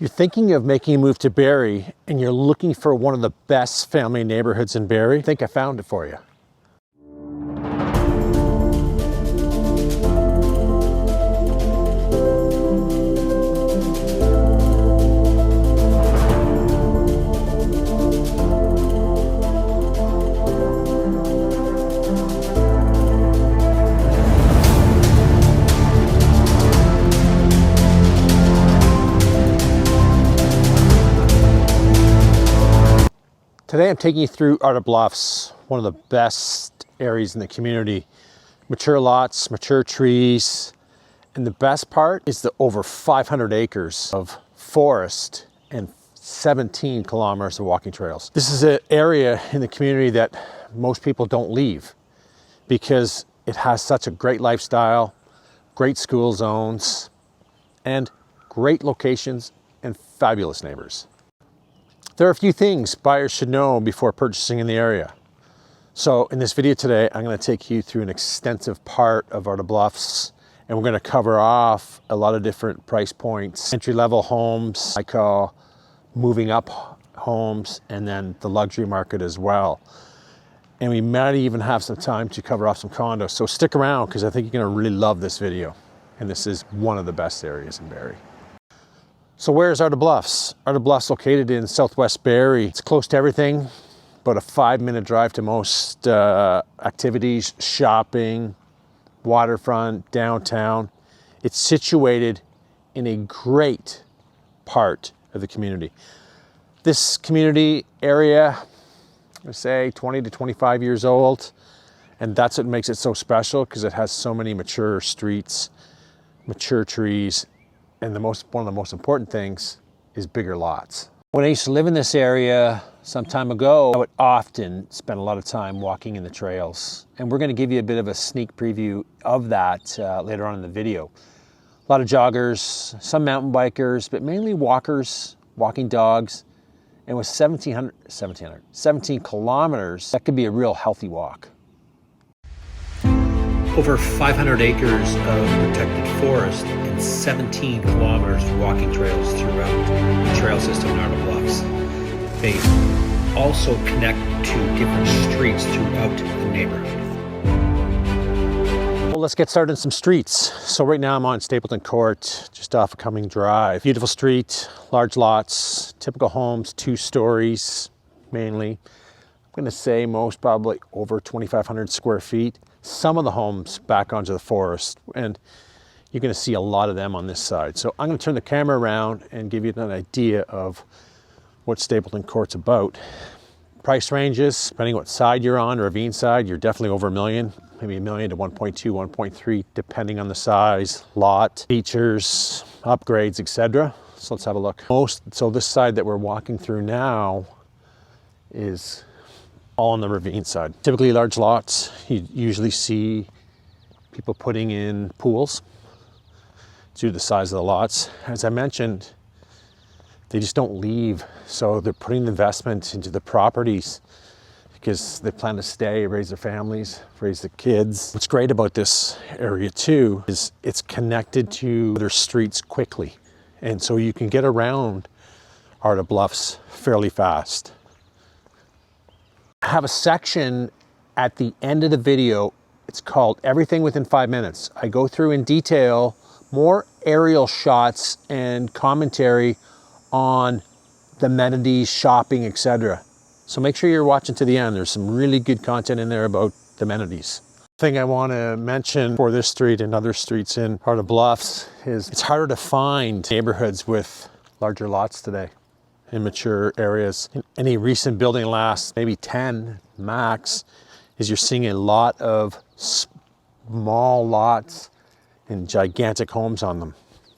You're thinking of making a move to Barrie and you're looking for one of the best family neighborhoods in Barrie? I think I found it for you. Today I'm taking you through Ardagh Bluffs, one of the best areas in the community. Mature lots, mature trees, and the best part is the over 500 acres of forest and 17 kilometers of walking trails. This is an area in the community that most people don't leave because it has such a great lifestyle, great school zones, and great locations and fabulous neighbors. There are a few things buyers should know before purchasing in the area. So in this video today, I'm going to take you through an extensive part of Ardagh Bluffs, and we're going to cover off a lot of different price points, entry-level homes, I call moving up homes, and then the luxury market as well. And we might even have some time to cover off some condos. So stick around because I think you're going to really love this video. And this is one of the best areas in Barrie. So where's Ardagh Bluffs? Ardagh Bluffs located in southwest Barrie. It's close to everything, about a 5-minute drive to most activities, shopping, waterfront, downtown. It's situated in a great part of the community. This community area, I say 20 to 25 years old, and that's what makes it so special because it has so many mature streets, mature trees, and one of the most important things is bigger lots. When I used to live in this area some time ago, I would often spend a lot of time walking in the trails. And we're gonna give you a bit of a sneak preview of that later on in the video. A lot of joggers, some mountain bikers, but mainly walkers, walking dogs. And with 17 kilometers, that could be a real healthy walk. Over 500 acres of protected forest and 17 kilometers of walking trails throughout the trail system in Ardagh Bluffs. They also connect to different streets throughout the neighborhood. Well, let's get started on some streets. So right now I'm on Stapleton Court, just off of Cumming Drive. Beautiful street, large lots, typical homes, 2 stories mainly. I'm gonna say most probably over 2,500 square feet. Some of the homes back onto the forest, and you're going to see a lot of them on this side. So I'm going to turn the camera around and give you an idea of what Stapleton Court's about. Price ranges, depending what side you're on, ravine side, you're definitely over $1 million, maybe $1 million to 1.2, 1.3, depending on the size, lot, features, upgrades, etc. So let's have a look. So this side that we're walking through now is all on the ravine side. Typically large lots, you usually see people putting in pools due to the size of the lots. As I mentioned, they just don't leave. So they're putting the investment into the properties because they plan to stay, raise their families, raise their kids. What's great about this area too is it's connected to other streets quickly. And so you can get around Ardagh Bluffs fairly fast. I have a section at the end of the video. It's called Everything Within 5 Minutes. I go through in detail more aerial shots and commentary on the amenities, shopping, etc. So make sure you're watching to the end. There's some really good content in there about the amenities. Thing I want to mention for this street and other streets in Ardagh Bluffs is it's harder to find neighborhoods with larger lots today in mature areas. In any recent building last maybe 10 max is you're seeing a lot of small lots and gigantic homes on them.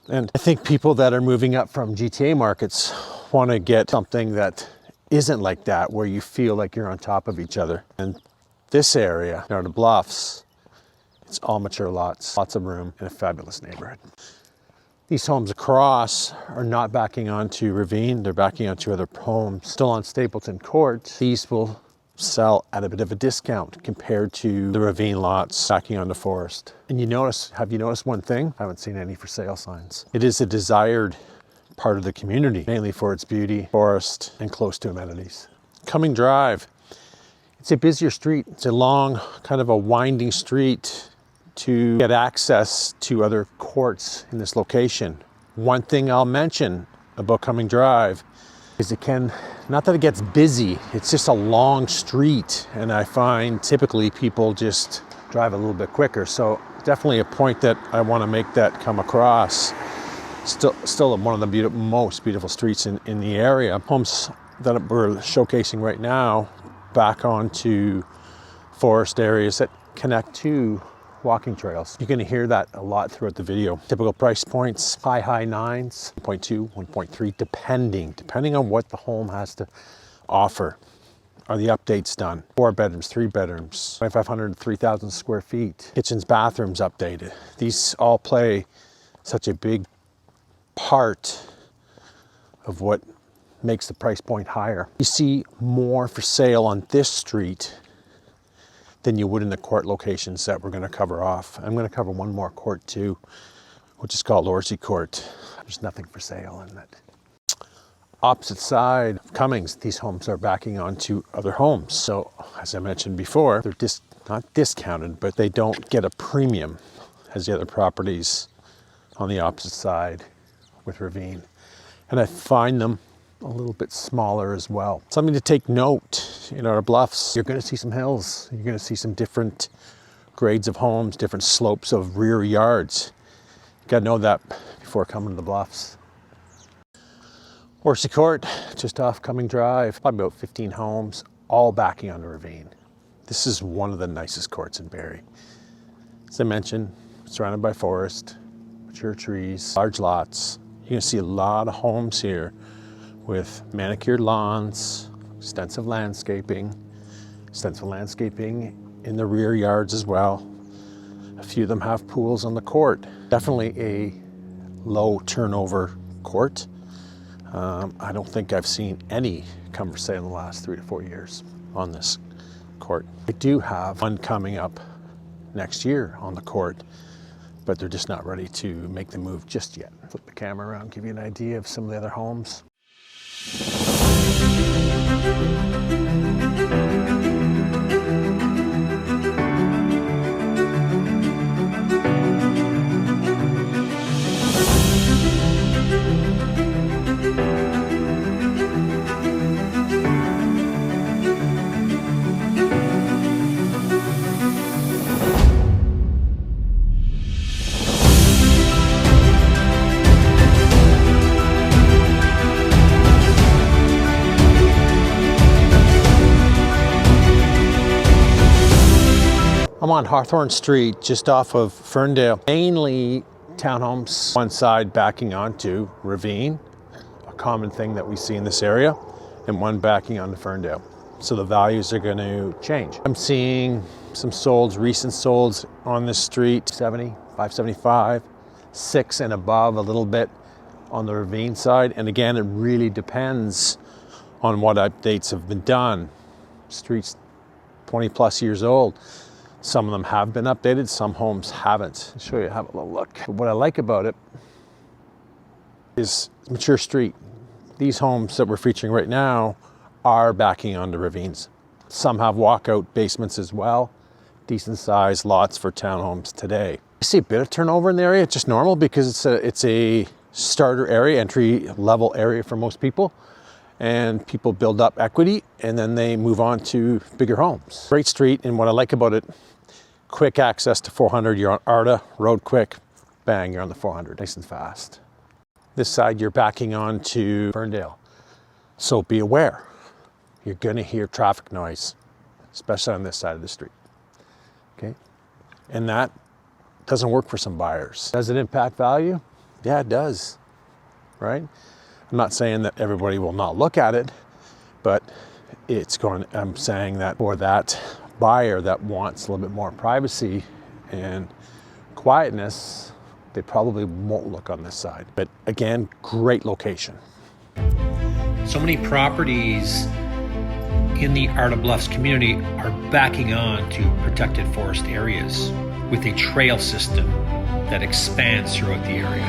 And I think people that are moving up from GTA markets want to get something that isn't like that, where you feel like you're on top of each other. And this area, Ardagh Bluffs, it's all mature lots, lots of room, and a fabulous neighborhood. These homes across are not backing onto ravine, they're backing onto other homes. Still on Stapleton Court, these will sell at a bit of a discount compared to the ravine lots backing onto forest. And have you noticed one thing? I haven't seen any for sale signs. It is a desired part of the community, mainly for its beauty, forest, and close to amenities. Cumming Drive, it's a busier street. It's a long, kind of a winding street to get access to other courts in this location. One thing I'll mention about Cumming Drive is it can, not that it gets busy, it's just a long street, and I find typically people just drive a little bit quicker. So definitely a point that I want to make that come across. Still one of the most beautiful streets in the area. Homes that we're showcasing right now back onto forest areas that connect to walking trails. You're going to hear that a lot throughout the video. Typical price points, high nines, 1.2, 1.3, depending on what the home has to offer. Are the updates done? 4 bedrooms, 3 bedrooms, 2,500 to 3,000 square feet. Kitchens, bathrooms updated. These all play such a big part of what makes the price point higher. You see more for sale on this street than you would in the court locations that we're going to cover off. I'm going to cover one more court too, which is called Lorsey Court. There's nothing for sale in it. Opposite side of Cummings, these homes are backing onto other homes. So as I mentioned before, they're not discounted, but they don't get a premium as the other properties on the opposite side with Ravine. And I find them a little bit smaller as well. Something to take note in Ardagh Bluffs, you're going to see some hills. You're going to see some different grades of homes, different slopes of rear yards. You got to know that before coming to the Bluffs. Lorsey Court, just off Cumming Drive, probably about 15 homes, all backing on the ravine. This is one of the nicest courts in Barrie. As I mentioned, surrounded by forest, mature trees, large lots. You're going to see a lot of homes here with manicured lawns, extensive landscaping in the rear yards as well. A few of them have pools on the court. Definitely a low turnover court. I don't think I've seen any come for sale in the last 3 to 4 years on this court. I do have one coming up next year on the court, but they're just not ready to make the move just yet. Flip the camera around, give you an idea of some of the other homes. I'm on Hawthorne Street, just off of Ferndale. Mainly townhomes, one side backing onto Ravine, a common thing that we see in this area, and one backing onto Ferndale. So the values are going to change. I'm seeing some solds, recent solds on this street, 70, 575, 6 and above a little bit on the Ravine side. And again, it really depends on what updates have been done. Street's 20 plus years old. Some of them have been updated, some homes haven't. I'll show you, have a little look. But what I like about it is mature street. These homes that we're featuring right now are backing onto ravines. Some have walkout basements as well. Decent sized lots for townhomes today. I see a bit of turnover in the area, just normal because it's a starter area, entry level area for most people. And people build up equity and then they move on to bigger homes. Great street, and what I like about it, quick access to 400, you're on Ardagh, road quick, bang, you're on the 400, nice and fast. This side you're backing on to Ferndale. So be aware, you're gonna hear traffic noise, especially on this side of the street, okay? And that doesn't work for some buyers. Does it impact value? Yeah, it does, right? I'm not saying that everybody will not look at it, but I'm saying that for that buyer that wants a little bit more privacy and quietness, they probably won't look on this side. But again, great location. So many properties in the Ardagh Bluffs community are backing on to protected forest areas with a trail system that expands throughout the area.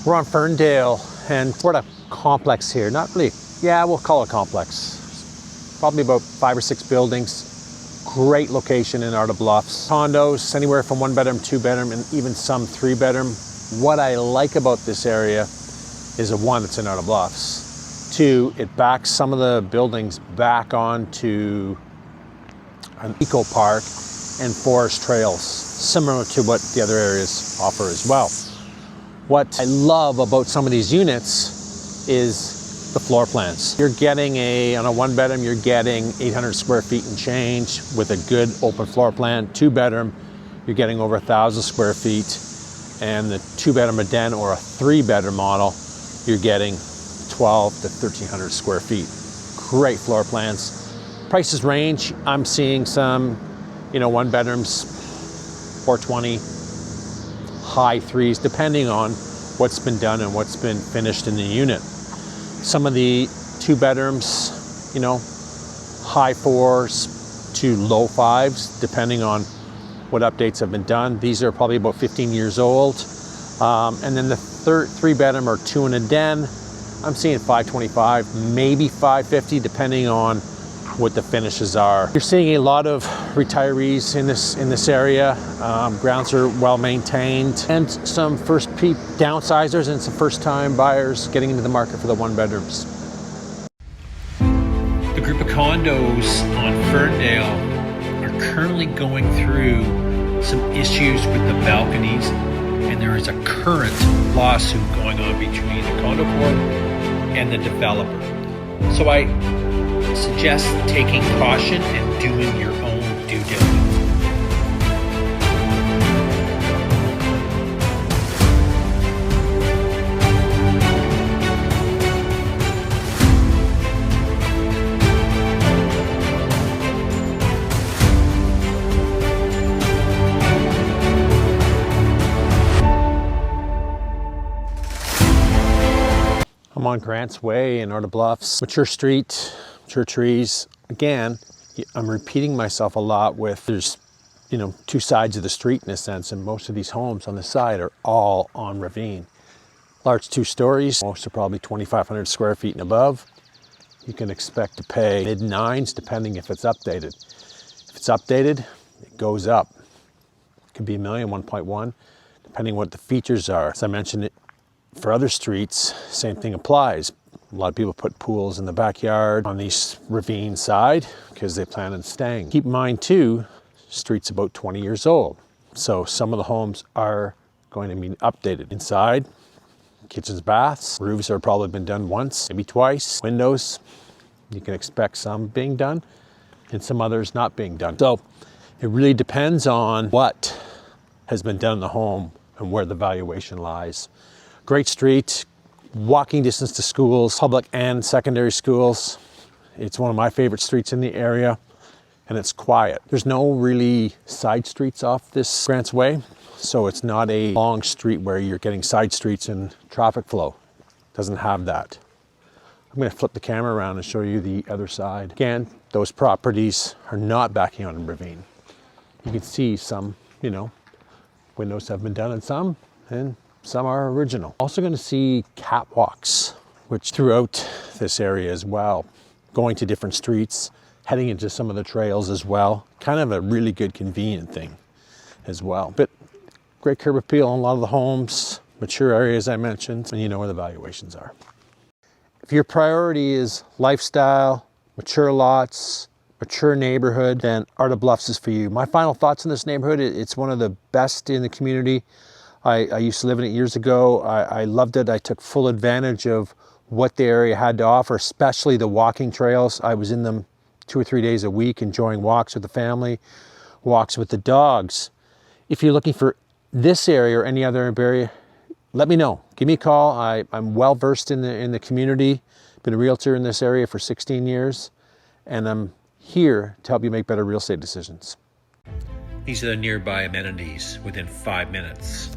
We're on Ferndale, and we're at a complex here. Not really, yeah, we'll call it a complex. Probably about 5 or 6 buildings. Great location in Ardagh Bluffs. Condos, anywhere from 1 bedroom, 2 bedroom, and even some 3 bedroom. What I like about this area is, one, it's in Ardagh Bluffs. 2, it backs some of the buildings back onto an eco park and forest trails, similar to what the other areas offer as well. What I love about some of these units is the floor plans. You're getting on a 1 bedroom, you're getting 800 square feet and change with a good open floor plan. 2 bedroom, you're getting over 1,000 square feet. And the 2 bedroom a den or a 3 bedroom model, you're getting 12 to 1,300 square feet. Great floor plans. Prices range. I'm seeing some, 1 bedrooms, 420, high 3s, depending on what's been done and what's been finished in the unit. Some of the 2 bedrooms, high 4s to low 5s, depending on what updates have been done. These are probably about 15 years old. And then the 3 bedroom or 2 in a den, I'm seeing 525, maybe 550, depending on what the finishes are. You're seeing a lot of retirees in this area. Grounds are well maintained, and some first peak downsizers and some first time buyers getting into the market for the 1 bedrooms. The group of condos on Ferndale are currently going through some issues with the balconies, and there is a current lawsuit going on between the condo board and the developer. So I suggest taking caution and doing your own due diligence. I'm on Grant's Way in Ardagh Bluffs. Mature street, mature trees. Again, I'm repeating myself a lot with there's, 2 sides of the street in a sense, and most of these homes on the side are all on ravine. Large 2 stories, most are probably 2,500 square feet and above. You can expect to pay mid-9s depending if it's updated. If it's updated, it goes up. It could be $1 million, 1.1, depending what the features are. As I mentioned, for other streets, same thing applies. A lot of people put pools in the backyard on the ravine side because they plan on staying. Keep in mind too, street's about 20 years old. So some of the homes are going to be updated. Inside, kitchens, baths, roofs have probably been done once, maybe twice. Windows, you can expect some being done and some others not being done. So it really depends on what has been done in the home and where the valuation lies. Great street, walking distance to schools, public and secondary schools. It's one of my favorite streets in the area, and it's quiet. There's no really side streets off this Grant's Way, so it's not a long street where you're getting side streets and traffic flow. It doesn't have that. I'm going to flip the camera around and show you the other side. Again, those properties are not backing on a ravine. You can see some, windows have been done in some, and some are original. Also going to see catwalks, which throughout this area as well, going to different streets, heading into some of the trails as well. Kind of a really good convenient thing as well. But great curb appeal on a lot of the homes, mature areas I mentioned, and you know where the valuations are. If your priority is lifestyle, mature lots, mature neighborhood, then Ardagh Bluffs is for you. My final thoughts on this neighborhood, it's one of the best in the community. I used to live in it years ago. I loved it. I took full advantage of what the area had to offer, especially the walking trails. I was in them 2 or 3 days a week, enjoying walks with the family, walks with the dogs. If you're looking for this area or any other area, let me know. Give me a call. I'm well versed in the community. Been a realtor in this area for 16 years, and I'm here to help you make better real estate decisions. These are the nearby amenities within 5 minutes.